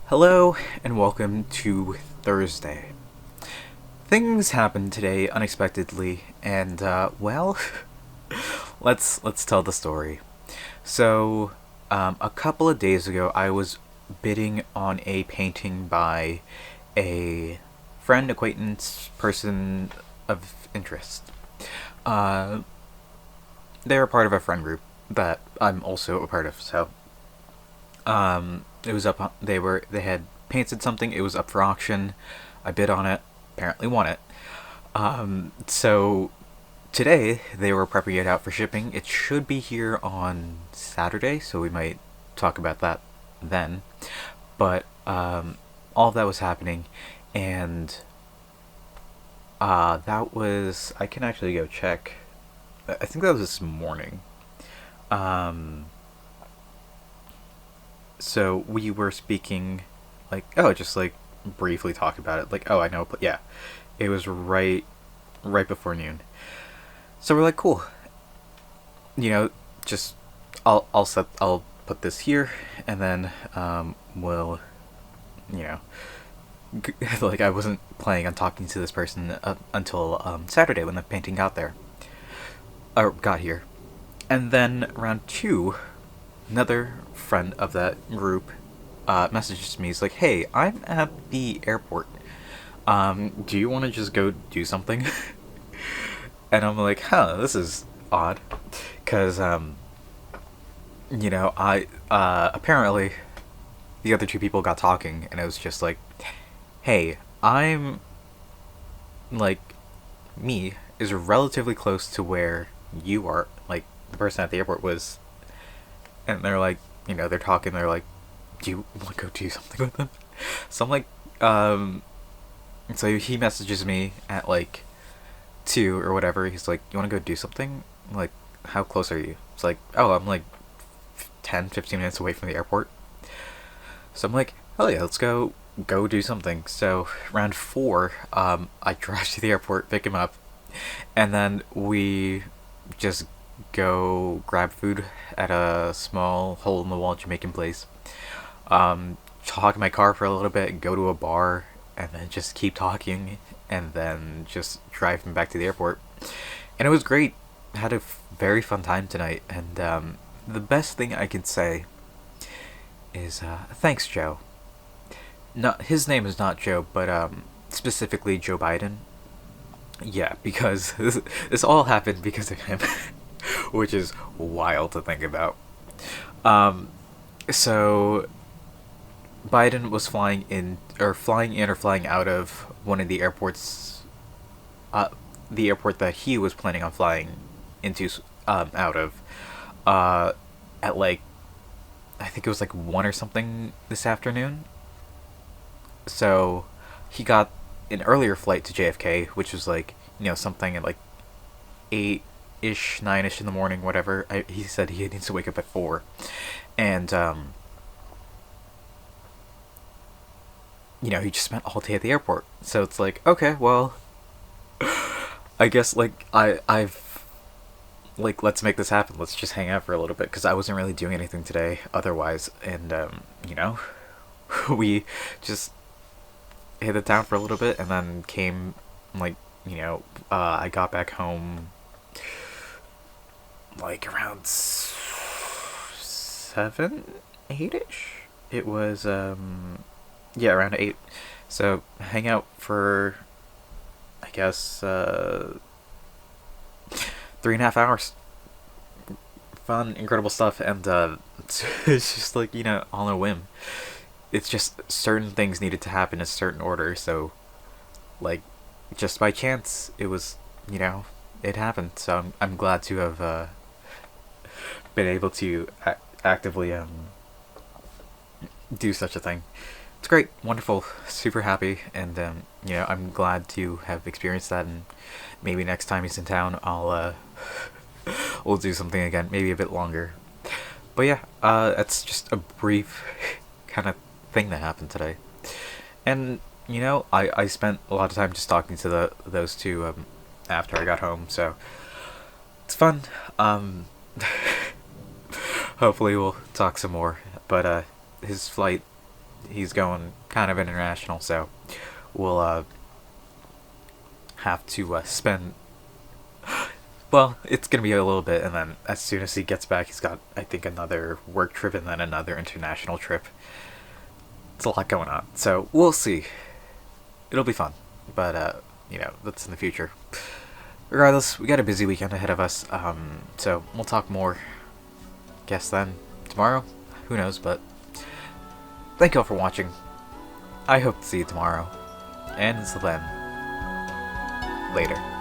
Hello and welcome to Thursday. Things happened today unexpectedly, and well, let's tell the story. So, a couple of days ago, I was bidding on a painting by a friend, acquaintance, person of interest. Uh, they're a part of a friend group that I'm also a part of. So, it was up. They had painted something. It was up for auction. I bid on it. Apparently won it. So today they were prepping it out for shipping. It should be here on Saturday, so we might talk about that then. But all of that was happening, and that was. I can actually go check. I think that was this morning. Um, so we were speaking, like, just like briefly talk about it. Like, I know, but yeah, it was right before noon. So we're like, cool. You know, just I'll put this here, and then we'll, you know, like I wasn't planning on talking to this person until Saturday when the painting got there, or got here, and then around two, another friend of that group messages me. He's like, "Hey, I'm at the airport. Do you want to just go do something?" And I'm like, "Huh, this is odd," because I apparently the other two people got talking, and it was just like, "Hey, I'm like me is relatively close to where you are." Like the person at the airport was, and they're like, they're talking. They're like, "Do you want to go do something with them?" So I'm like, so he messages me at like two or whatever. He's like, "You want to go do something? Like, how close are you?" It's like, "Oh, I'm like 10, 15 minutes away from the airport." So I'm like, "Hell yeah, let's go do something." So around four, I drive to the airport, pick him up, and then we just go grab food at a small hole in the wall Jamaican place. Talk in my car for a little bit, go to a bar, and then just keep talking, and then just driving back to the airport. And it was great. Had a very fun time tonight, and the best thing I can say is thanks, Joe. Not his name is not Joe, but specifically Joe Biden. Yeah, because this all happened because of him, which is wild to think about. Um, so Biden was flying in or flying out of one of the airports, uh, the airport that he was planning on flying into, out of, uh, at like, I think it was like 1 or something this afternoon. So he got an earlier flight to JFK, which was like, something at like 8 ish, 9 ish in the morning, whatever. He said he needs to wake up at 4. And, he just spent all day at the airport. So it's like, okay, well, I guess like I've like let's make this happen. Let's just hang out for a little bit because I wasn't really doing anything today otherwise, and we just hit the town for a little bit and then came like I got back home like around 7, 8ish. It was yeah, around 8. So hang out for I guess 3.5 hours. Fun, incredible stuff, and it's just like on a whim. It's just certain things needed to happen in a certain order. So like just by chance, it was it happened. So I'm glad to have been able to actively do such a thing. It's great, wonderful, super happy, and I'm glad to have experienced that. And maybe next time he's in town, I'll we'll do something again, maybe a bit longer. But yeah, that's just a brief kind of thing that happened today. And I spent a lot of time just talking to those two after I got home, so it's fun. Hopefully we'll talk some more. But his flight he's going kind of international, so we'll have to spend. Well, it's gonna be a little bit, and then as soon as he gets back, he's got, I think, another work trip and then another international trip. It's a lot going on, so we'll see. It'll be fun, but that's in the future. Regardless, we got a busy weekend ahead of us, so we'll talk more. Guess then tomorrow, who knows? But thank you all for watching. I hope to see you tomorrow, and until then, later.